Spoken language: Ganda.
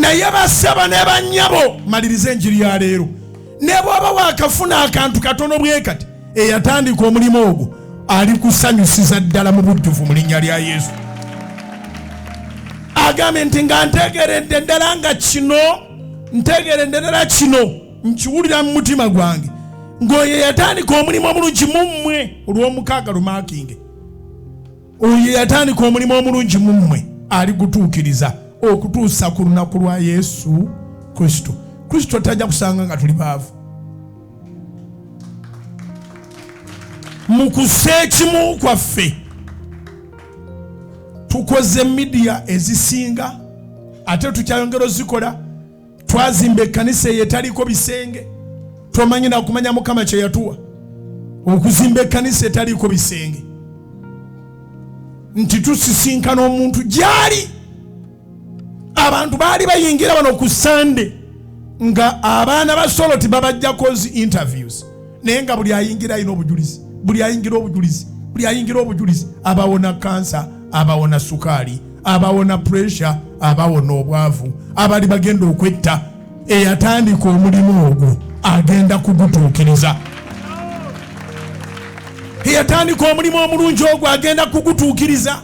naye basaba ne bannyabo maliriza enjiri ya leero ne bw'oba waakafuna akantu katono bwe kati eyatandika omulimu ogwo ali kusanyusiza ddala mu bujjuvu mu linnya lya Yesu. Agambe nti nga ntegeredde ddala nga kino ntegeredde ddala kino nkiwulira mu mutima gwange ng'oyo yatandika omulimu omulungi mu mmwe olw'omukaaga lumaakinge. Oyo yatandika omulimu omulungi mu mmwe ali gutuukiriza okutuusa ku lunaku lwa Yesu Kristo. Kristo tajja kusanga nga tuli baavu. Mu kuseekimu kwaffe tukoze midiya ezisinga ate tukyayongera ozikola. Twazimba ekkanisa eyo etaliko bisenge. Tomanyi na kumanya Mukama kye yatuwa okuzimba ekkanisa etaliko bisenge nti tusisinkana omuntu gyali. Abantu baali bayingira bano ku Sunday nga abaana ba Soloti babajjako interviews naye nga buli ayingira ayina obujulizi, buli ayingira obujulizi, buli ayingira obujulizi. Abawona kansa, abawona sukaali, abawona pressure, abawona obwavu, abali bagenda okwetta. Eyatandika omulimu ogwo agenda kugutuukiriza. Eyatandika omulimu omulungi ogwo agenda kugutuukiriza.